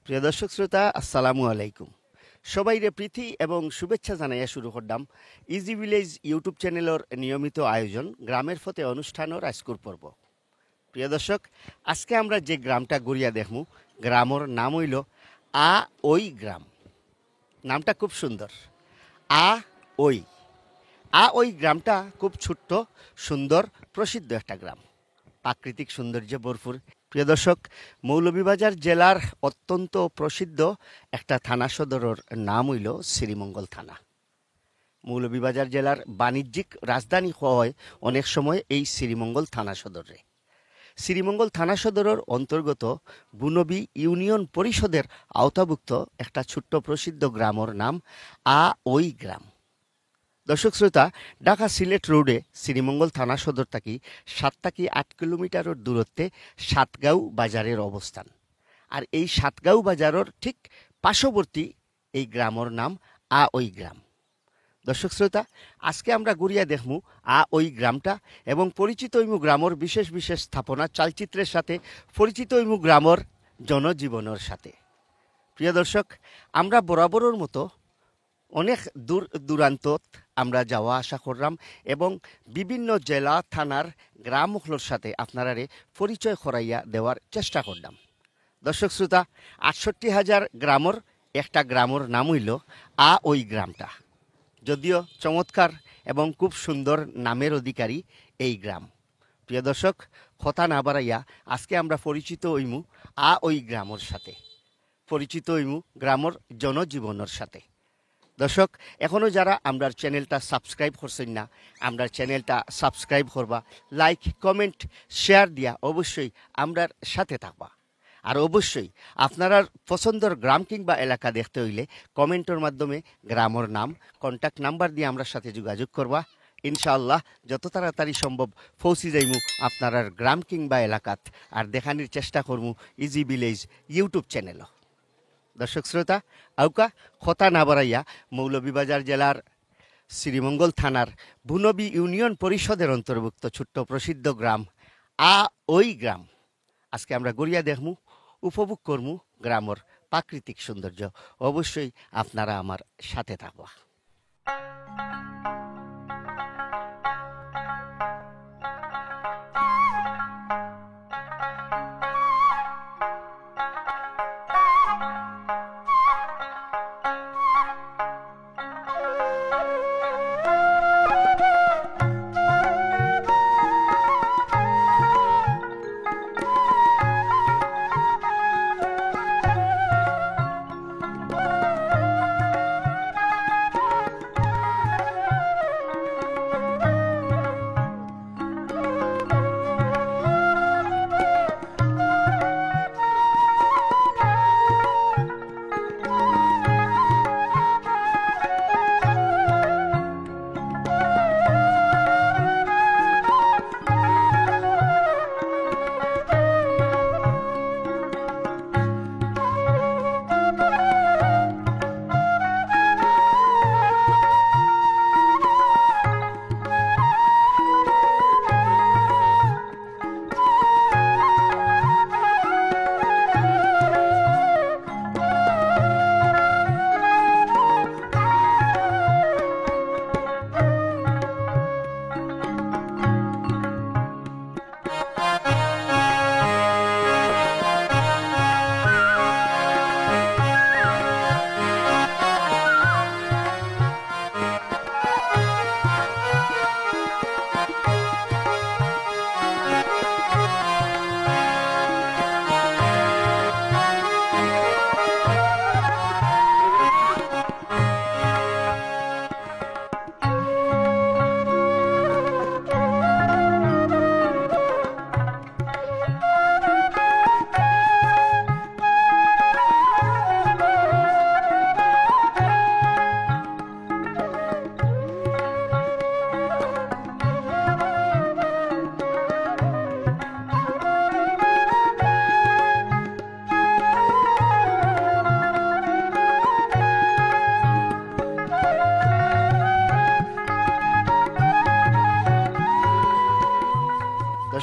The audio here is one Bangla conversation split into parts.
প্রিয় দর্শক শ্রোতা আসসালামু আলাইকুম সবাইরে প্রীতি এবং শুভেচ্ছা জানাইয়া শুরু করলাম ইজি ভিলেজ ইউটিউব চ্যানেলের নিয়মিত আয়োজন গ্রামের ফতে অনুষ্ঠানের আজকুর পর্ব। প্রিয় দর্শক, আজকে আমরা যে গ্রামটা ঘুরিয়া দেখমু গ্রামের নাম হইল আ ওই গ্রাম। নামটা খুব সুন্দর, আ ওই। ওই গ্রামটা খুব ছোট্ট, সুন্দর, প্রসিদ্ধ একটা গ্রাম, প্রাকৃতিক সৌন্দর্যে ভরপুর। প্রিয় দর্শক, মৌলভীবাজার জেলার অত্যন্ত প্রসিদ্ধ একটা থানা সদরের নাম হইল শ্রীমঙ্গল থানা। মৌলভীবাজার জেলার বাণিজ্যিক রাজধানী হয় অনেক সময় এই শ্রীমঙ্গল থানা সদরে। শ্রীমঙ্গল থানা সদরের অন্তর্গত বুনবী ইউনিয়ন পরিষদের আওতাভুক্ত একটা ছোট্ট প্রসিদ্ধ গ্রামের নাম ওই গ্রাম। দর্শক শ্রোতা, ঢাকা সিলেট রোডে শ্রীমঙ্গল থানা সদর থাকি 7 থেকে 8 কিলোমিটারের দূরত্বে সাতগাঁও বাজারের অবস্থান। আর এই সাতগাঁও বাজারের ঠিক পার্শ্ববর্তী এই গ্রামের নাম ওই গ্রাম। দর্শক শ্রোতা, আজকে আমরা ঘুরিয়া দেখমু ওই গ্রামটা এবং পরিচিত হইমু গ্রামের বিশেষ বিশেষ স্থাপনা চালচিত্রের সাথে, পরিচিত হইমু গ্রামের জনজীবনের সাথে। প্রিয় দর্শক, আমরা বরাবরের মতো অনেক দূর দূরান্ত আমরা যাওয়া আসা করলাম এবং বিভিন্ন জেলা থানার গ্রামগুলোর সাথে আপনারা পরিচয় করাইয়া দেওয়ার চেষ্টা করলাম। দর্শক শ্রোতা, 68,000 গ্রামের একটা গ্রামের নাম হইল ওই গ্রামটা। যদিও চমৎকার এবং খুব সুন্দর নামের অধিকারী এই গ্রাম। প্রিয় দর্শক, কথা না বাড়াইয়া আজকে আমরা পরিচিত হইমু ওই গ্রামের সাথে, পরিচিত হইমু গ্রামের জনজীবনের সাথে। দর্শক, এখনও যারা আমরা চ্যানেলটা সাবস্ক্রাইব করছেন না, আমরা চ্যানেলটা সাবস্ক্রাইব করবা, লাইক কমেন্ট শেয়ার দিয়া অবশ্যই আমরার সাথে থাকবা। আর অবশ্যই আপনার পছন্দের গ্রাম কিংবা এলাকা দেখতে হইলে কমেন্টের মাধ্যমে গ্রামের নাম, কন্ট্যাক্ট নাম্বার দিয়ে আমরা সাথে যোগাযোগ করবা। ইনশাআল্লাহ যত তাড়াতাড়ি সম্ভব পৌঁছে যাইমু আপনার গ্রাম কিংবা এলাকাত, আর দেখানির চেষ্টা করমু ইজি ভিলেজ ইউটিউব চ্যানেলও। দর্শক শ্রোতা, আউকা কথা না বাড়াইয়া মৌলভীবাজার জেলার শ্রীমঙ্গল থানার বুনবী ইউনিয়ন পরিষদের অন্তর্ভুক্ত ছোট্ট প্রসিদ্ধ গ্রাম ওই গ্রাম আজকে আমরা গড়িয়া দেখমু, উপভোগ করমু গ্রামের প্রাকৃতিক সৌন্দর্য। অবশ্যই আপনারা আমার সাথে থাকবা।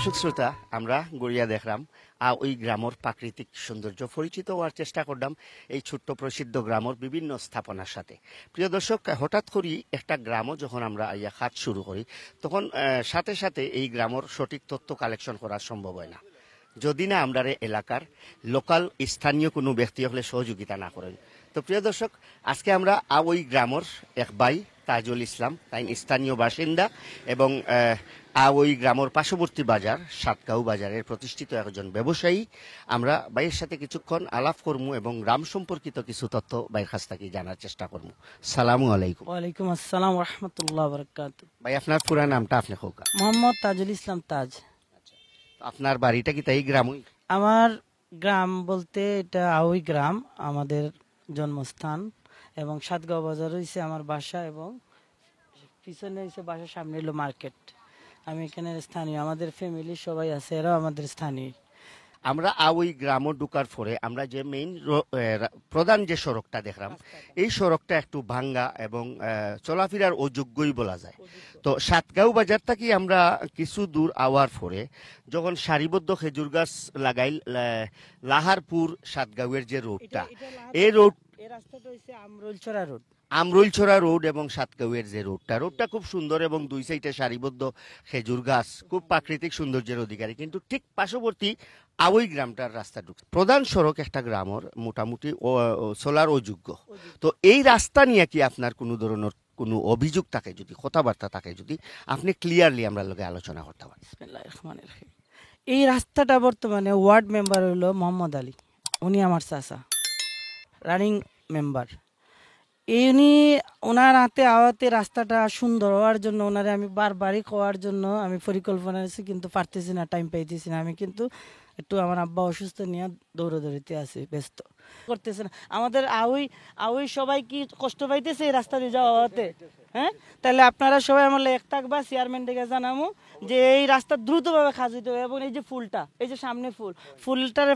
দর্শক শ্রোতা, আমরা গড়িয়া দেখলাম ওই গ্রামের প্রাকৃতিক সৌন্দর্য পরিচিত হওয়ার চেষ্টা করলাম এই ছোট্ট প্রসিদ্ধ গ্রামের বিভিন্ন স্থাপনার সাথে। প্রিয় দর্শক, হঠাৎ করি একটা গ্রামও যখন আমরা ইয়া কাজ শুরু করি, তখন সাথে সাথে এই গ্রামের সঠিক তথ্য কালেকশন করা সম্ভব হয় না যদি না আমরা এলাকার লোকাল স্থানীয় কোনো ব্যক্তি হলে সহযোগিতা না করেন। তো প্রিয় দর্শক, আজকে আমরা ওই গ্রামের এক ভাই তাজুল ইসলাম, তাই স্থানীয় বাসিন্দা এবং ওই গ্রামের পার্শ্ববর্তী বাজার সাতগাঁও বাজারের প্রতিষ্ঠিত একজন ব্যবসায়ী। আমরা ভাইয়ের সাথে কিছুক্ষণ আলাপ করবো এবং গ্রাম সম্পর্কিত কিছু তথ্য ভাইয়ের কাছ থেকে জানার চেষ্টা করবো। সালামু আলাইকুম। ওয়ালাইকুম আসসালাম ওয়া রাহমাতুল্লাহি ওয়া বারাকাতুহু। ভাই, আপনার পুরা নামটা আপনি হোকা? মোহাম্মদ তাজুল ইসলাম তাজ। আপনার বাড়িটা কি তাই গ্রামই? আমার গ্রাম বলতে এটা আউই গ্রাম, আমাদের জন্মস্থান, এবং সাতগাঁও বাজার হইছে আমার বাসা, এবং পিছনে হইছে বাসার সামনে হলো মার্কেট। আমি এখানে স্থানীয়, আমাদের ফ্যামিলি সবাই আছে, এরাও আমাদের স্থানীয়। আমরা ওই গ্রামে ঢুকার পরে আমরা যে মেইন প্রধান যে সড়কটা দেখলাম, এই সড়কটা একটু ভাঙ্গা এবং চলাফেরার অযোগ্যই বলা যায়। তো সাতগাঁও বাজার থেকে আমরা কিছু দূর আওয়ার পরে যখন সারিবদ্ধ খেজুর গাছ লাগাই লাহারপুর সাতগাঁওয়ের যে রোডটা, এই রাস্তাটা হইছে আমরুলছড়া রোড। আমরুলছড়া রোড এবং সাতগাঁওয়ের যে রোডটা খুব সুন্দর এবং দুই সাইডে সারিবদ্ধ খেজুর গাছ, খুব প্রাকৃতিক সৌন্দর্যের অধিকারী। কিন্তু ঠিক পার্শ্ববর্তী ওই গ্রামটার রাস্তা ঢুকছে প্রধান সড়ক একটা গ্রামের মোটামুটি চলার অযোগ্য। তো এই রাস্তা নিয়ে কি আপনার কোনো ধরনের কোনো অভিযোগ থাকে, যদি কথাবার্তা থাকে, যদি আপনি ক্লিয়ারলি আমরা লগে আলোচনা করতে পারি। এই রাস্তাটা বর্তমানে ওয়ার্ড মেম্বার হইল মোহাম্মদ আলী, উনি আমার চাচা, রানিং মেম্বার। উনি ওনার হাতে আওয়াতে রাস্তাটা সুন্দর হওয়ার জন্য ওনারে আমি বারবারই কোয়ার জন্য আমি পরিকল্পনা আছি, কিন্তু পারতেছি না, টাইম পাইতেছি না। আমি কিন্তু একটু আমার আব্বা অসুস্থ নিয়ে দৌড়াদৌড়িতে আছি, ব্যস্ত করতেছে না। আমাদের আউই সবাই কি কষ্ট পাইতেছে এই রাস্তা দিয়ে যাওয়া হতে? হ্যাঁ, তাহলে আপনারা সবাই আমার এক থাকবা, চেয়ারম্যান থেকে জানাবো যে এই রাস্তা দ্রুতভাবে কাজ হইতে হবে, এবং এই যে ফুলটা, এই যে সামনে ফুলটার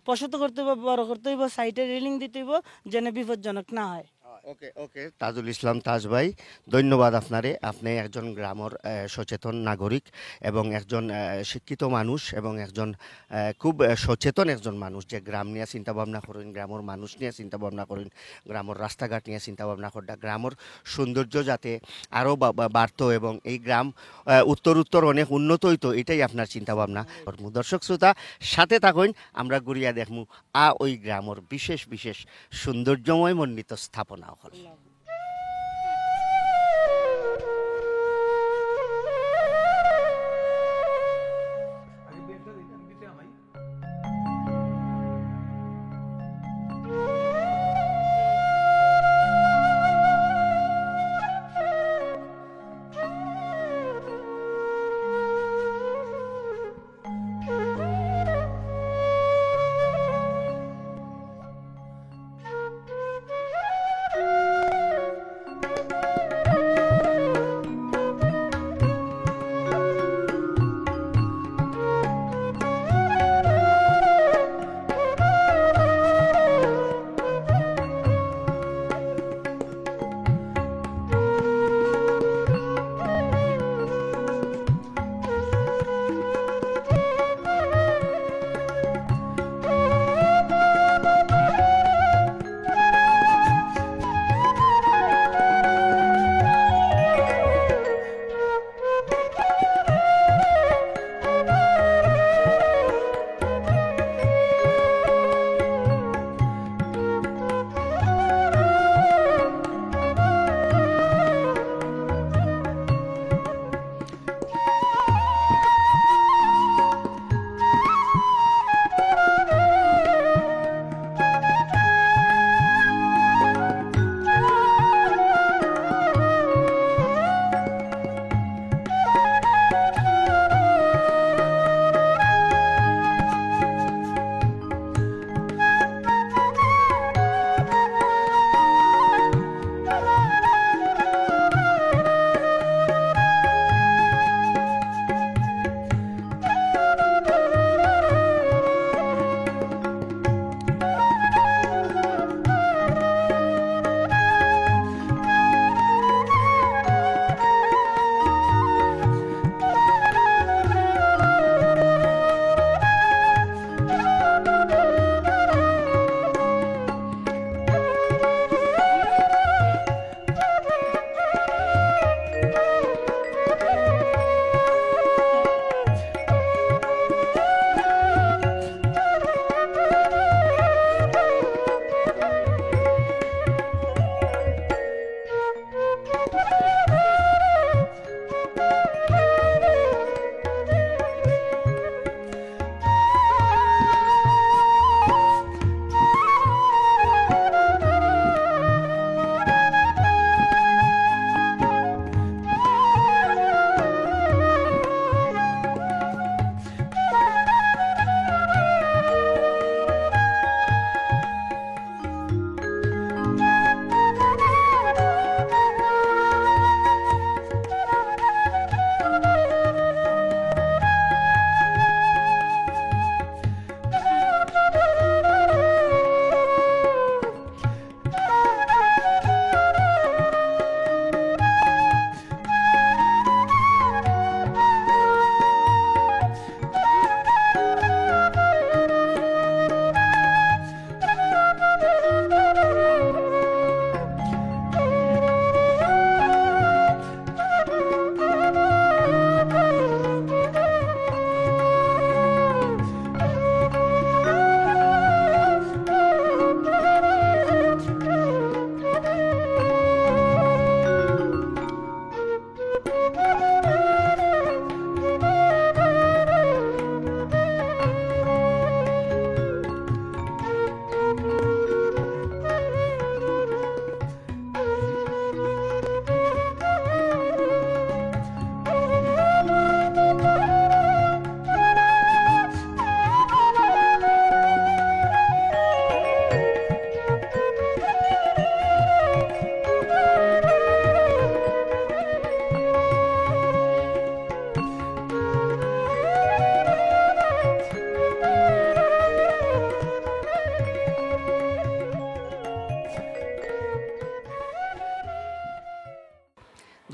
প্রশস্ত করতে হবে, বড় করতে হইব, সাইডে রেলিং দিতে হইব, যেন বিপজ্জনক না হয়। ওকে ওকে, তাজুল ইসলাম তাজ ভাই, ধন্যবাদ আপনারে। আপনি একজন গ্রামের সচেতন নাগরিক এবং একজন শিক্ষিত মানুষ এবং একজন খুব সচেতন একজন মানুষ, যে গ্রাম নিয়ে চিন্তা ভাবনা করেন, গ্রামের মানুষ নিয়ে চিন্তা ভাবনা করেন, গ্রামের রাস্তাঘাট নিয়ে চিন্তা ভাবনা করেন, গ্রামের সৌন্দর্য যাতে আরও বাড়ত এবং এই গ্রাম উত্তর অনেক উন্নত হইতো, এটাই আপনার চিন্তা ভাবনা। দর্শক শ্রোতা, সাথে থাকুন, আমরা ঘুরিয়া দেখমু ওই গ্রামের বিশেষ বিশেষ সৌন্দর্যময় মণ্ডিত স্থাপনা।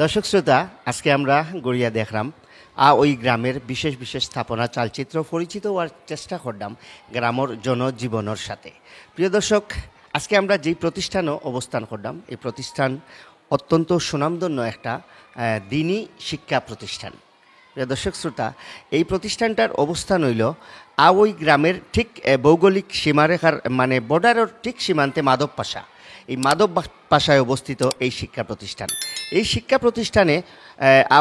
দর্শক শ্রোতা, আজকে আমরা গড়িয়া দেখলাম ওই গ্রামের বিশেষ বিশেষ স্থাপনা চালচিত্র পরিচিত হওয়ার চেষ্টা করলাম গ্রামের জনজীবনের সাথে। প্রিয় দর্শক, আজকে আমরা যেই প্রতিষ্ঠানও অবস্থান করলাম, এই প্রতিষ্ঠান অত্যন্ত সুনামধন্য একটা দিনী শিক্ষা প্রতিষ্ঠান। প্রিয় দর্শক শ্রোতা, এই প্রতিষ্ঠানটার অবস্থান হইল ওই গ্রামের ঠিক ভৌগোলিক সীমারেখার মানে বর্ডারের ঠিক সীমান্তে মাধব পাশা। এই মাধব পাশায় অবস্থিত এই শিক্ষা প্রতিষ্ঠান। এই শিক্ষা প্রতিষ্ঠানে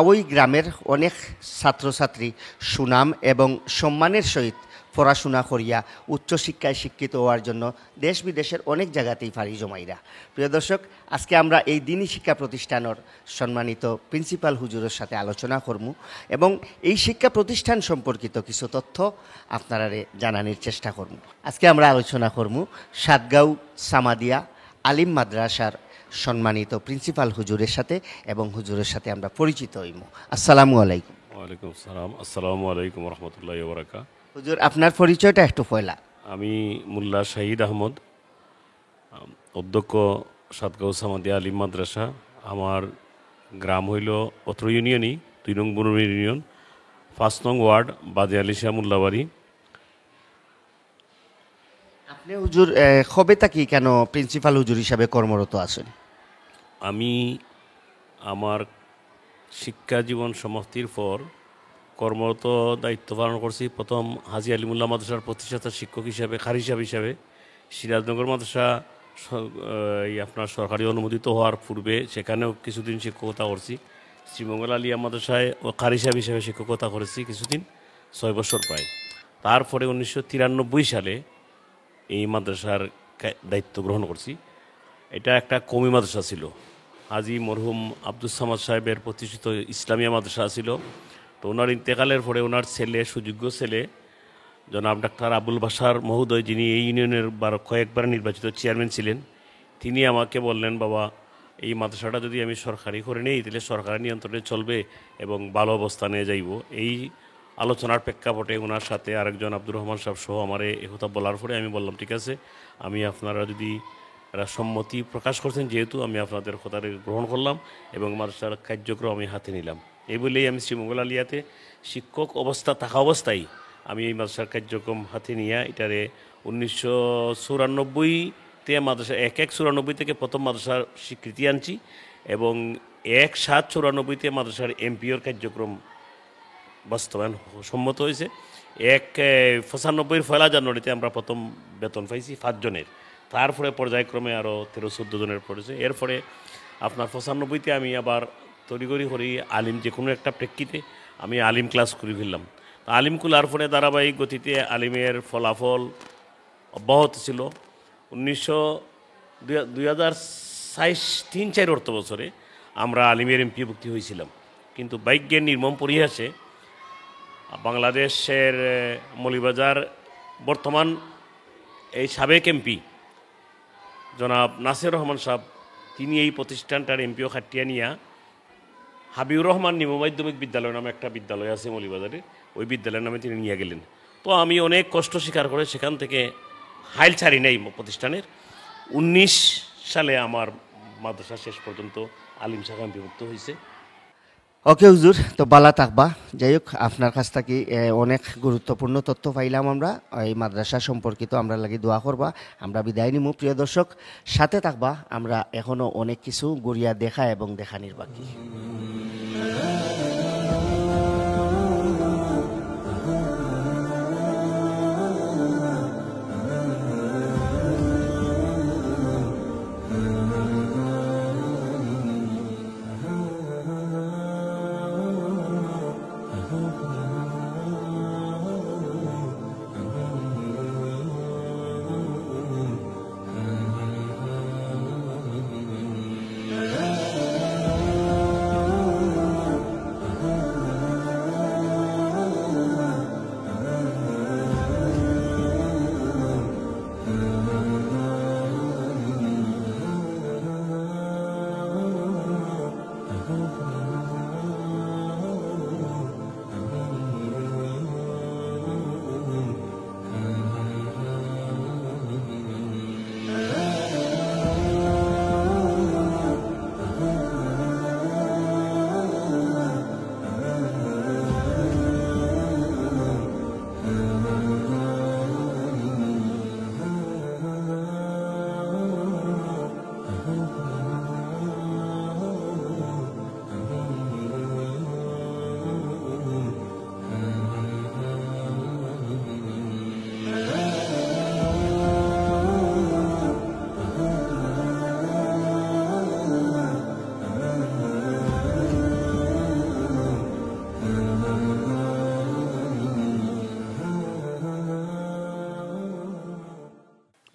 ওই গ্রামের অনেক ছাত্রছাত্রী সুনাম এবং সম্মানের সহিত পড়াশোনা করিয়া উচ্চশিক্ষায় শিক্ষিত হওয়ার জন্য দেশ বিদেশের অনেক জায়গাতেই পাড়ি জমাইরা। প্রিয় দর্শক, আজকে আমরা এই দিনী শিক্ষা প্রতিষ্ঠানের সম্মানিত প্রিন্সিপাল হুজুরের সাথে আলোচনা করব এবং এই শিক্ষা প্রতিষ্ঠান সম্পর্কিত কিছু তথ্য আপনারা জানানোর চেষ্টা করব। আজকে আমরা আলোচনা করব সাতগাঁও সামাদিয়া আলিম মাদ্রাসার সম্মানিত প্রিন্সিপাল হুজুরের সাথে এবং হুজুরের সাথে আমরা পরিচিত হইব। আসসালামু আলাইকুম। ওয়ালাইকুম আসসালাম। আসসালামু আলাইকুম রহমতুল্লাহি ওয়া বারাকাতুহু। হুজুর, আপনার পরিচয়টা একটু পয়লা। আমি মোল্লা শাহিদ আহমদ, অধ্যক্ষ সাতগাঁও সামাদিয়া আলিম মাদ্রাসা। আমার গ্রাম হইল অত্র ইউনিয়নই, 2 নং বনরী ইউনিয়ন, 5 নং ওয়ার্ড, বাদে আলিশা মোল্লাবাড়ি। আপনি হুজুর কবে থাকি কেন প্রিন্সিপাল হুজুর হিসাবে কর্মরত আছেন? আমি আমার শিক্ষা জীবন সমাপ্তির পর কর্মরত দায়িত্ব পালন করছি। প্রথম হাজী আলিমুল্লাহ মাদ্রাসার প্রতিষ্ঠাতা শিক্ষক হিসাবে, খারি সাহেব হিসাবে। সিরাজনগর মাদ্রাসা আপনার সরকারি অনুমোদিত হওয়ার পূর্বে সেখানেও কিছুদিন শিক্ষকতা করছি। শ্রীমঙ্গল আলিয়া মাদ্রাসায় ও খারি সাহেব হিসাবে শিক্ষকতা করেছি কিছুদিন, 6 বছর প্রায়। তারপরে 1993 সালে এই মাদ্রাসার দায়িত্ব গ্রহণ করছি। এটা একটা কওমি মাদ্রাসা ছিল। হাজী মরহুম আব্দুস সামাদ সাহেবের প্রতিষ্ঠিত ইসলামিয়া মাদ্রাসা ছিল। তো ওনার ইন্তেকালের পরে ওনার ছেলে, সুযোগ্য ছেলে জনাব ডাক্তার আবুল বাশার মহোদয়, যিনি এই ইউনিয়নের কয়েকবার নির্বাচিত চেয়ারম্যান ছিলেন, তিনি আমাকে বললেন, বাবা, এই মাদ্রাসাটা যদি আমি সরকারি করে নেই তাহলে সরকারের নিয়ন্ত্রণে চলবে এবং ভালো অবস্থানে যাইব। এই আলোচনার প্রেক্ষাপটে ওনার সাথে আরেকজন আব্দুর রহমান সাহেব সহ আমার এই কথা বলার পরে আমি বললাম, ঠিক আছে, আমি আপনারা যদি সম্মতি প্রকাশ করছেন যেহেতু, আমি আপনাদের কথা গ্রহণ করলাম এবং মাদ্রাসার কার্যক্রম আমি হাতে নিলাম। এই বলেই আমি শ্রীমঙ্গল আলিয়াতে শিক্ষক থাকা অবস্থায় আমি এই মাদ্রাসার কার্যক্রম হাতে নিয়ে এটারে 1994-তে মাদ্রাসা 1/1/94 থেকে প্রথম মাদ্রাসার স্বীকৃতি আনছি এবং 1/7/94-তে মাদ্রাসার এমপিওর কার্যক্রম বাস্তবায়ন সম্মত হয়েছে। 1/95 পয়লা জানুয়ারিতে আমরা প্রথম বেতন পাইছি 5 জনের। তারপরে পর্যায়ক্রমে আরও 13-14 জনের পড়েছে। এরপরে আপনার 95-তে আমি আবার তড়িগড়ি করি আলিম, যে কোনো একটা প্রেক্ষিতে আমি আলিম ক্লাস করে ফেললাম। আলিম খোলার পরে ধারাবাহিক গতিতে আলিমের ফলাফল অব্যাহত ছিল। 2003-04 অর্থ বছরে আমরা আলিমের এমপি ভুক্তি হয়েছিলাম। কিন্তু ভাগ্যের নির্মম পরিহাসে বাংলাদেশের মৌলভীবাজার বর্তমান এই সাবেক এমপি জনাব নাসির রহমান সাহেব, তিনি এই প্রতিষ্ঠানটার এমপিও খাটিয়া নিয়া হাবিবুর রহমান নিম্ন মাধ্যমিক বিদ্যালয় নামে একটা বিদ্যালয় আছে মৌলভীবাজারে, ওই বিদ্যালয়ের নামে তিনি নিয়ে গেলেন। তো আমি অনেক কষ্ট স্বীকার করে সেখান থেকে হাইল ছাড়ি নাই প্রতিষ্ঠানের। 19 সালে আমার মাদ্রাসা শেষ পর্যন্ত আলিম শাখা বিভক্ত হয়েছে। ওকে হুজুর, তো বালা থাকবা। যাই হোক, আপনার কাছ থেকে অনেক গুরুত্বপূর্ণ তথ্য পাইলাম আমরা এই মাদ্রাসা সম্পর্কিত। আমরা লাগি দোয়া করবা। আমরা বিদায় নিমু। প্রিয় দর্শক, সাথে থাকবা। আমরা এখনো অনেক কিছু গড়িয়া দেখা এবং দেখানির বাকি।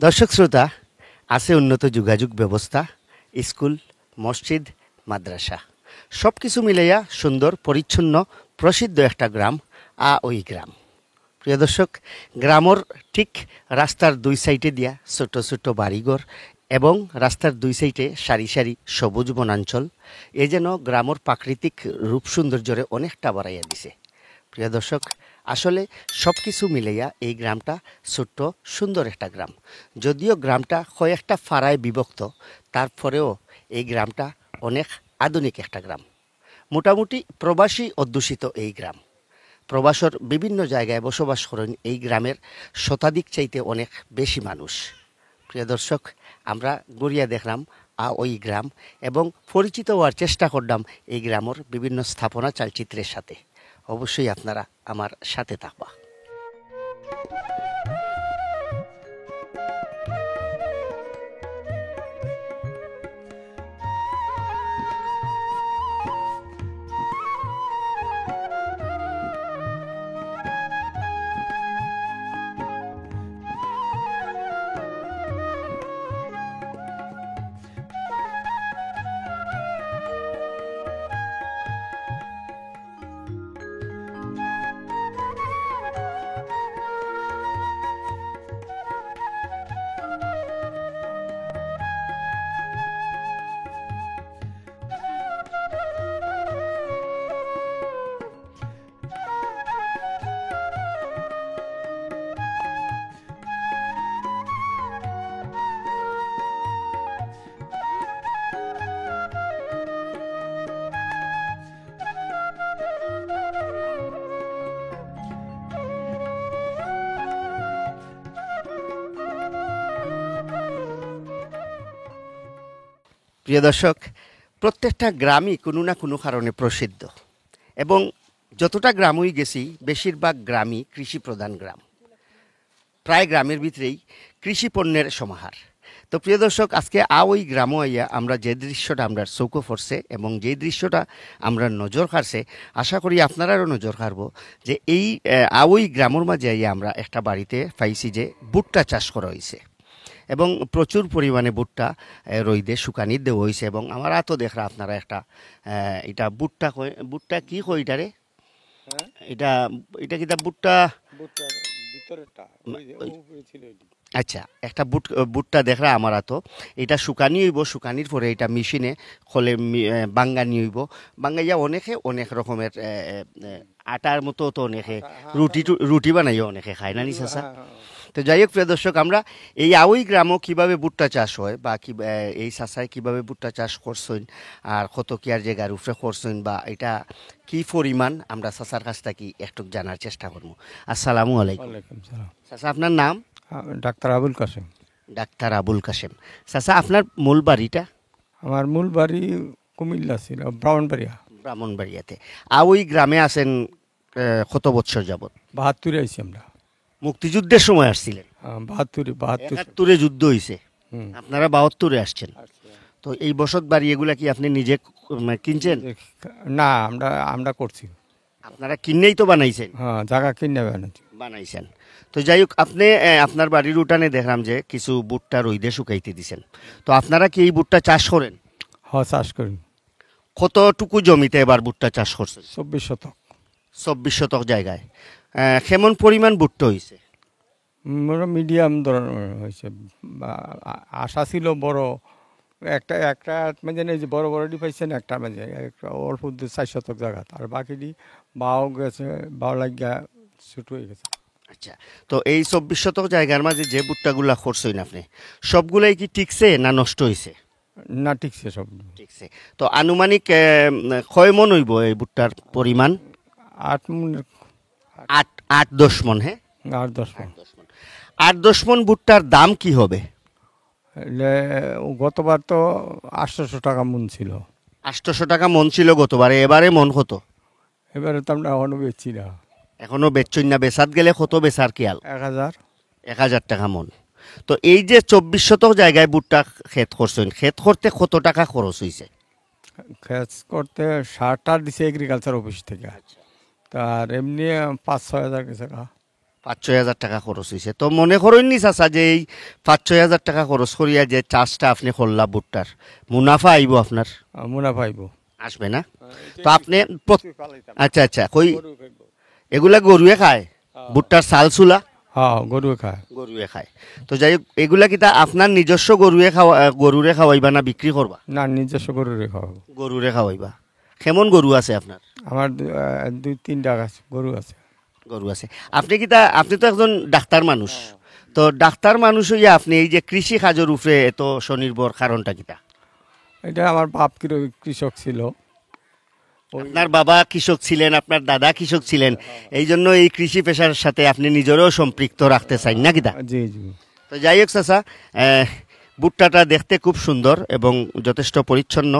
দর্শক শ্রোতা, আছে উন্নত যোগাযোগ ব্যবস্থা, স্কুল, মসজিদ, মাদ্রাসা, সব কিছু মিলাইয়া সুন্দর পরিচ্ছন্ন প্রসিদ্ধ একটা গ্রাম ওই গ্রাম। প্রিয় দর্শক, গ্রামর ঠিক রাস্তার দুই সাইডে দিয়া ছোট ছোট বাড়িঘর এবং রাস্তার দুই সাইডে সারি সারি সবুজ বনাঞ্চল, এ যেন গ্রামর প্রাকৃতিক রূপ সৌন্দর্যরে অনেকটা বাড়াইয়া দিছে। প্রিয় দর্শক, আসলে সব কিছু মিলাইয়া এই গ্রামটা ছোট্ট সুন্দর একটা গ্রাম। যদিও গ্রামটা কয়েকটা ফাড়ায় বিভক্ত, তারপরেও এই গ্রামটা অনেক আধুনিক একটা গ্রাম। মোটামুটি প্রবাসী অধ্যুষিত এই গ্রাম। প্রবাসর বিভিন্ন জায়গায় বসবাস করেন এই গ্রামের শতাধিক চাইতে অনেক বেশি মানুষ। প্রিয় দর্শক, আমরা গড়িয়া দেখলাম ওই গ্রাম এবং পরিচিত হওয়ার চেষ্টা করলাম এই গ্রামের বিভিন্ন স্থাপনা চালচিত্রের সাথে। অবশ্যই আপনারা আমার সাথে থাকবা। প্রিয় দর্শক, প্রত্যেকটা গ্রামই কোনো না কোনো কারণে প্রসিদ্ধ এবং যতটা গ্রামই গেছি বেশিরভাগ গ্রামই কৃষি প্রধান গ্রাম। প্রায় গ্রামের ভিতরেই কৃষি পণ্যের সমাহার। তো প্রিয় দর্শক, আজকে ওই গ্রামও আইয়া আমরা যে দৃশ্যটা আমরা চৌকো পড়ছে এবং যে দৃশ্যটা আমরা নজর কাড়ছে, আশা করি আপনারাও নজর কাড়ব যে এই ওই গ্রামের মাঝে আইয়া আমরা একটা বাড়িতে পাইছি যে ভুট্টা চাষ করা হয়েছে এবং প্রচুর পরিমাণে ভুট্টা রইদে শুকানি দেওয়া হয়েছে। এবং আমার তো দেখরা আপনারা একটা এটা ভুট্টা ভুট্টা কি কই এটারে, এটা এটা কিতা ভুট্টা, আচ্ছা একটা ভুট্টা দেখরা আমার তো এটা শুকানি হইব, শুকানির পরে এটা মেশিনে খোলে বাঙ্গানি হইব, বাঙ্গাইয়া অনেকে অনেক রকমের আটার মতো তো অনেকে রুটি বানাইয়া অনেকে খায় না নি চাচা। তো যাই হোক প্রিয় দর্শক, আমরা এই ওই গ্রামও কীভাবে ভুট্টা চাষ হয় বা কি এই চাষায় কীভাবে ভুট্টা চাষ করছেন আর কত কি আর জায়গার উপরে করছেন বা এটা কি পরিমাণ, আমরা চাচার কাছ থেকে একটু জানার চেষ্টা করবো। আসসালামু আলাইকুম। চাচা, আপনার নাম? ডাক্তার আবুল কাসেম। ডাক্তার আবুল কাসেম। চাচা, আপনার মূল বাড়িটা? আমার মূল বাড়ি কুমিল্লা ছিল, ব্রাহ্মণবাড়িয়া। ব্রাহ্মণবাড়িয়াতে। ওই গ্রামে আছেন কত বছর যাবত? 72 আইছি আমরা। মুক্তিযুদ্ধের সময় আসছিলেন? 72 যুদ্ধ হয়েছে, আপনারা 72 আসছেন। তো এই বসত বাড়ি এগুলা কি আপনি নিজে কিনছেন? না, আমরা করছি। আপনারা কিনেই তো বানাইছেন? হ্যাঁ, জায়গা কিনে বানাইছেন। তো যাই হোক, আপনি আপনার বাড়ির উঠানে দেখলাম যে কিছু ভুট্টা রইদে শুকাইতে দিছেন। তো আপনারা কি এই ভুট্টা চাষ করেন? হ্যাঁ, চাষ করি। কতটুকু জমিতে এবার ভুট্টা চাষ করছেন? 24 শতক। 24 শতক জায়গায় কেমন পরিমাণ ভুট্টা হয়েছে? মিডিয়াম ধরনের হয়েছে। আশা ছিল বড়, একটা মানে যে বড় বড়টি পাইছেন, একটা মানে একটা অল্প 4 শতক জায়গা, আর বাকিটি বাও গেছে, বাও লাগিয়া ছোট হয়ে গেছে। আচ্ছা, তো এই 24 শতক জায়গার মাঝে যে ভুট্টাগুলা করছেন আপনি, সবগুলাই কি টিকছে না নষ্ট হয়েছে? না, টিকছে, সব টিকছে। তো আনুমানিক কয় মন হইব এই ভুট্টার পরিমাণ? 8 মণ। 8-10 মন। হ্যাঁ, 8-10 মণ। 8-10 মন ভুট্টার দাম কি হবে? গতবার তো 800 টাকা মন ছিল। 800 টাকা মন ছিল গতবারে, এবারে মন কত? এবারে তো আমরা এখনো বেচছি না। এখনো বেচছই না? বেচাত গেলে কত বেচার খেয়াল? 1000 টাকা মন। তো এই যে 24 শতক জায়গায় ভুট্টা ক্ষেত করছেন, ক্ষেত করতে কত টাকা খরচ হয়েছে? ক্ষেত করতে 60 টাকা দিছে এগ্রিকালচার অফিস থেকে, তার এমনি 5-6 হাজার টাকা। 5-6 হাজার টাকা খরচ হয়েছে। তো মনে করেননি চাচা যে এই 5-6 হাজার টাকা খরচ করিয়া যে চাষটা আপনি করলা ভুট্টার, মুনাফা আইব আপনার? মুনাফা আইব। আসবে না? তো আপনি আচ্ছা আচ্ছা, কই এগুলা গরুয়ে খায়? ভুট্টার চাল চুলা হ্যাঁ, গরু খায়। গরুয়ে খায়। তো যাই হোক, এগুলা কিতা আপনার নিজস্ব গরুরে খাওয়াইবা না বিক্রি করবা? না, নিজস্ব গরুরে খাওয়াবো। গরুরে খাওয়াইবা। কেমন গরু আছে আপনার? আমার 2-3টা গরু আছে। গরু আছে। আপনি তো একজন ডাক্তার মানুষ, তো ডাক্তার মানুষ হইয়া আপনি এই যে কৃষি কাজের উপরে এত স্বনির্ভর কারণটা কিতা? এটা আমার বাপ কৃষক ছিল। আপনার বাবা কৃষক ছিলেন, আপনার দাদা কৃষক ছিলেন, এই জন্য এই কৃষি পেশার সাথে আপনি নিজেরও সম্পৃক্ত রাখতে চান না কিতা? জি জি। তো যাই হোক চাচা, ভুট্টাটা দেখতে খুব সুন্দর এবং যথেষ্ট পরিচ্ছন্ন।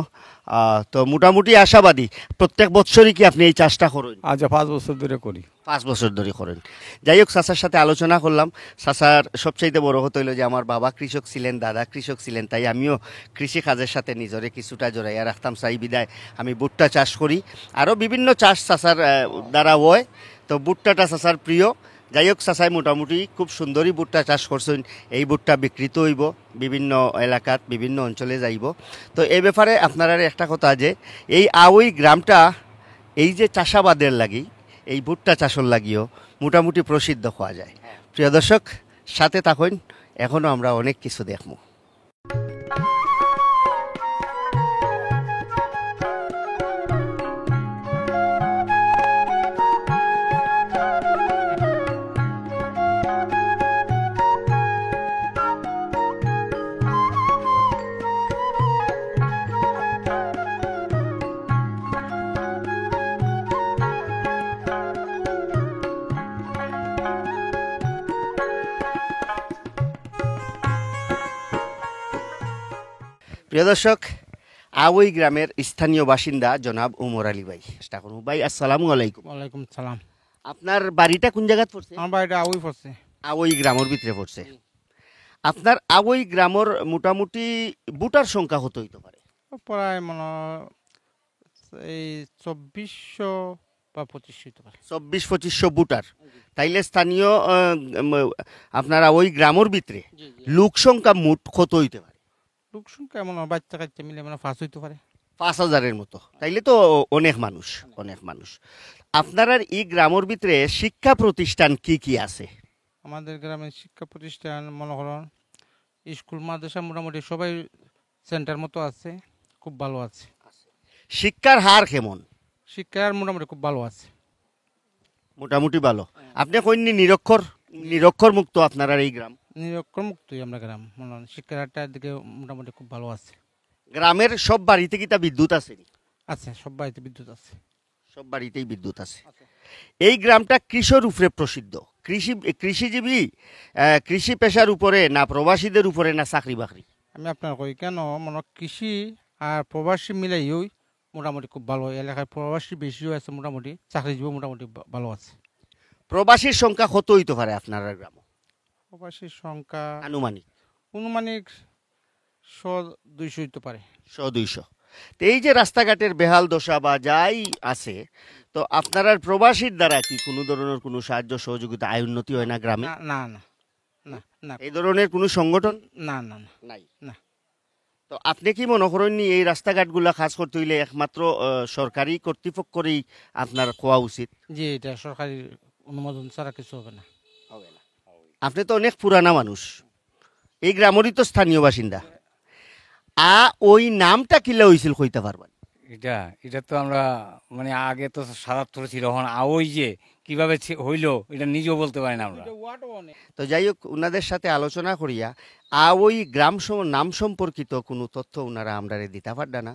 তো মোটামুটি আশাবাদী প্রত্যেক বছরই কি আপনি এই চাষটা করেন? আচ্ছা, 5 বছর ধরে করি। 5 বছর ধরে করেন। যাই হোক, চাচার সাথে আলোচনা করলাম। চাচার সবচাইতে বড় হতে হইলো যে আমার বাবা কৃষক ছিলেন, দাদা কৃষক ছিলেন, তাই আমিও কৃষি কাজের সাথে নিজরে কিছুটা জড়াইয়া রাখতাম চাই বিদায় আমি ভুট্টা চাষ করি। আরও বিভিন্ন চাষ চাচার দ্বারা হয়, তো ভুট্টাটা চাচার প্রিয়। যাই হোক, চাচাই মোটামুটি খুব সুন্দরই ভুট্টা চাষ করছেন। এই ভুট্টা বিকৃত হইব, বিভিন্ন এলাকাত বিভিন্ন অঞ্চলে যাইব। তো এই ব্যাপারে আপনার একটা কথা যে এই আওই গ্রামটা এই যে চাষাবাদের লাগি, এই ভুট্টা চাষর লাগিও মোটামুটি প্রসিদ্ধ হওয়া যায়। প্রিয় দর্শক, সাথে থাকুন, এখনও আমরা অনেক কিছু দেখবো। প্রিয় দর্শক, আওই গ্রামের স্থানীয় বাসিন্দা জনাব উমর আলী ভাই। ভাই, আসসালামু আলাইকুম। ওয়ালাইকুম সালাম। আপনার বাড়িটা কোন জায়গায় পড়ছে? আমার বাড়িটা আউই পড়ছে। আওই গ্রামের ভিতরে পড়ছে। আপনার আওই গ্রামের মোটামুটি ভোটার সংখ্যা কত হইতে পারে? প্রায় মনে এই 2400 বা 2500 হতে পারে। 2400-2500 ভোটার। তাইলে স্থানীয় আপনার ওই গ্রামের ভিতরে লোক সংখ্যা মোট কত হইতে পারে? লোক সংখ্যা এমন বাচ্চা কাচ্চা মিলে মানে 5 হইতে পারে। 5000-এর মতো। তাইলে তো অনেক মানুষ, অনেক মানুষ। আপনার এই গ্রামের ভিতরে শিক্ষা প্রতিষ্ঠান কি কি আছে? আমাদের গ্রামের শিক্ষা প্রতিষ্ঠান মনে করেন স্কুল মাদ্রাসা মোটামুটি সবাই সেন্টার মতো আছে, খুব ভালো আছে। শিক্ষার হার কেমন? শিক্ষার মোটামুটি খুব ভালো আছে। মোটামুটি ভালো। আপনি কইনি নিরক্ষর মুক্ত আপনার এই গ্রাম? নিরক্ষর মুক্তই আমরা গ্রাম, মনে হয় শিক্ষার হারটার দিকে মোটামুটি খুব ভালো আছে। গ্রামের সব বাড়িতে কি তা বিদ্যুৎ আছে? আছে, সব বাড়িতে বিদ্যুৎ আছে। সব বাড়িতেই বিদ্যুৎ আছে। এই গ্রামটা কৃষির উপরে প্রসিদ্ধ। কৃষিজীবী কৃষি পেশার উপরে, না প্রবাসীদের উপরে, না চাকরি বাকরি? আমি আপনার কই কেন মনে কৃষি আর প্রবাসী মিলাইও মোটামুটি খুব ভালো। এলাকায় প্রবাসী বেশিও আছে, মোটামুটি চাকরিজীবী মোটামুটি ভালো আছে। প্রবাসীর সংখ্যা কত হইতে পারে আপনার গ্রাম? প্রবাসীর সংখ্যা আনুমানিক 100-200 হইতে পারে। 100-200। তো এই যে রাস্তাঘাটের বেহাল দশা বা যাই আছে, তো আপনার আর প্রবাসীর দ্বারা কি কোনো ধরনের কোনো সাহায্য সহযোগিতা, আয় উন্নতি হয় না গ্রামে? না না না না না, এই ধরনের কোনো সংগঠন না না না নাই? না। তো আপনি কি মনে করেন এই রাস্তাঘাটগুলা কাজ করতে হইলে একমাত্র সরকারি কর্তৃপক্ষেরই আপনার কোয়া উচিত? যে এটা সরকারি অনুমোদন ছাড়া কিছু হবে না। আপনি তো অনেক পুরানা মানুষ, এই গ্রামেরই তো স্থানীয় বাসিন্দা। ওই নামটা কিলা হয়েছিল কইতে পারবেন? এটা তো আমরা মানে আগে তো 77 ছিল, এখন ওই যে কিভাবে হইলো এটা নিজেও বলতে পারি না আমরা। তো যাই হোক, ওনাদের সাথে আলোচনা করিয়া ওই গ্রাম নাম সম্পর্কিত কোনো তথ্য ওনারা আমরা দিতে পারডা না।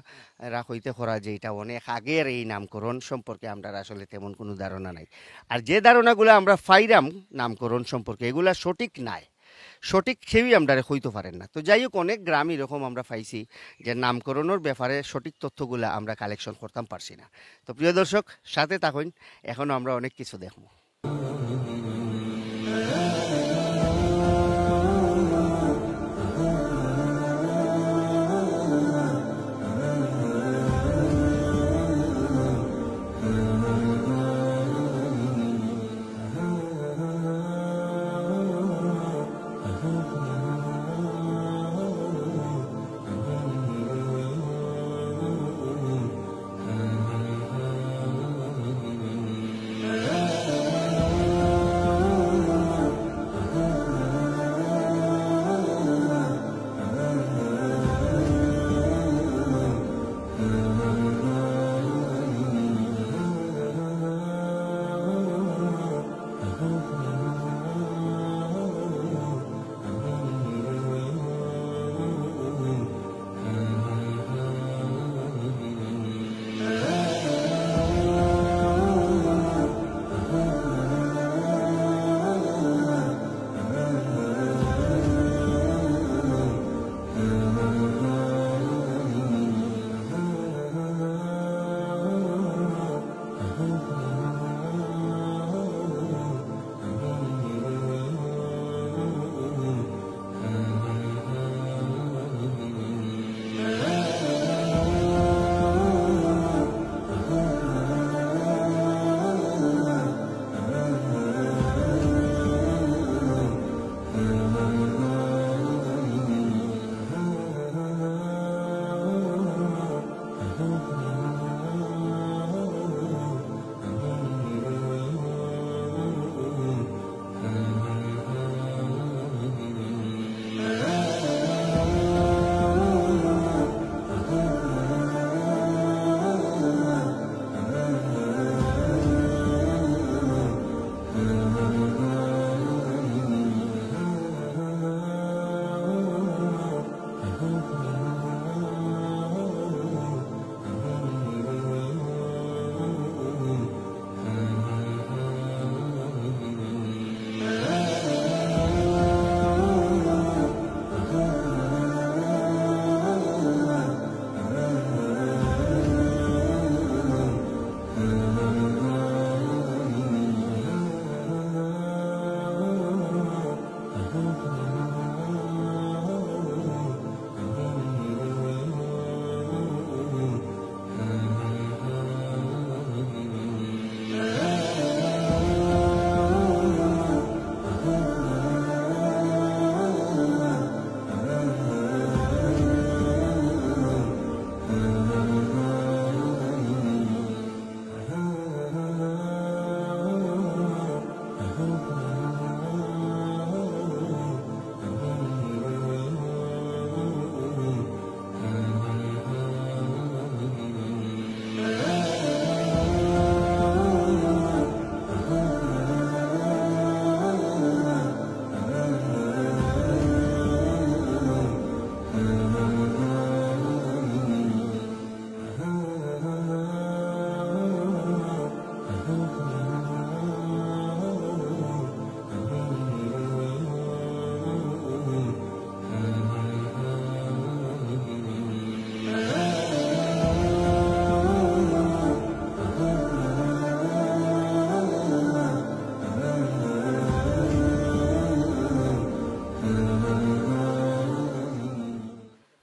এরা হইতে করা যে এটা অনেক আগের এই নামকরণ সম্পর্কে আমরা আসলে তেমন কোনো ধারণা নাই। আর যে ধারণাগুলো আমরা পাইরাম নামকরণ সম্পর্কে, এগুলা সঠিক নাই, সঠিক কেউই আমরা হইতে পারেন না। তো যাই হোক, অনেক গ্রাম এরকম আমরা পাইছি যে নামকরণের ব্যাপারে সঠিক তথ্যগুলো আমরা কালেকশন করতাম পারছি না। তো প্রিয় দর্শক, সাথে থাকুন, এখনও আমরা অনেক কিছু দেখব।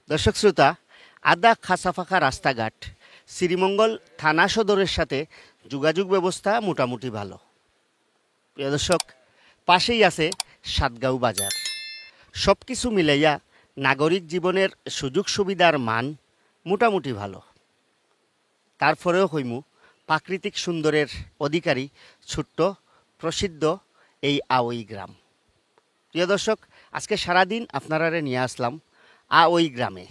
দর্শক শ্রোতা, আদা খাসাফাখা রাস্তাঘাট, শ্রীমঙ্গল থানা সদরের সাথে যোগাযোগ ব্যবস্থা মোটামুটি ভালো। প্রিয় দর্শক, পাশেই আছে সাতগাঁও বাজার। সব কিছু মিলাইয়া নাগরিক জীবনের সুযোগ সুবিধার মান মোটামুটি ভালো। তারপরেও হইমু প্রাকৃতিক সুন্দরের অধিকারী ছোট্ট প্রসিদ্ধ এই আওই গ্রাম। প্রিয় দর্শক, আজকে সারাদিন আপনারা নিয়ে আসলাম আওই গ্রামে।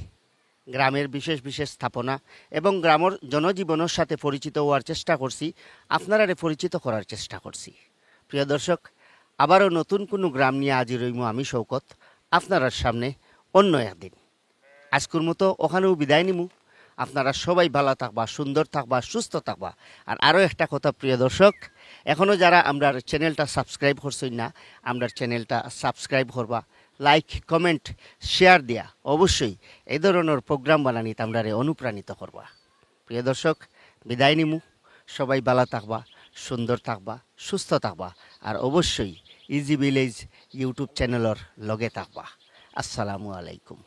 গ্রামের বিশেষ বিশেষ স্থাপনা এবং গ্রামের জনজীবনের সাথে পরিচিত হওয়ার চেষ্টা করছি, আপনারা পরিচিত করার চেষ্টা করছি। প্রিয় দর্শক, আবারও নতুন কোনো গ্রাম নিয়ে হাজির হইমু আমি শৌকত আপনার সামনে অন্য একদিন। আজকের মতো ওখানেও বিদায় নিমু। আপনারা সবাই ভালো থাকবা, সুন্দর থাকবা, সুস্থ থাকবা। আর আরও একটা কথা প্রিয় দর্শক, এখনও যারা আমরা চ্যানেলটা সাবস্ক্রাইব করছেন না, আমরা চ্যানেলটা সাবস্ক্রাইব করবা, লাইক কমেন্ট শেয়ার দিয়া অবশ্যই এই ধরনের প্রোগ্রাম বানানিতে আমরা অনুপ্রাণিত করবা। প্রিয় দর্শক, বিদায় নিমু। সবাই ভালো থাকবা, সুন্দর থাকবা, সুস্থ থাকবা। আর অবশ্যই ইজি ভিলেজ ইউটিউব চ্যানেলের লগে থাকবা। আসসালামু আলাইকুম।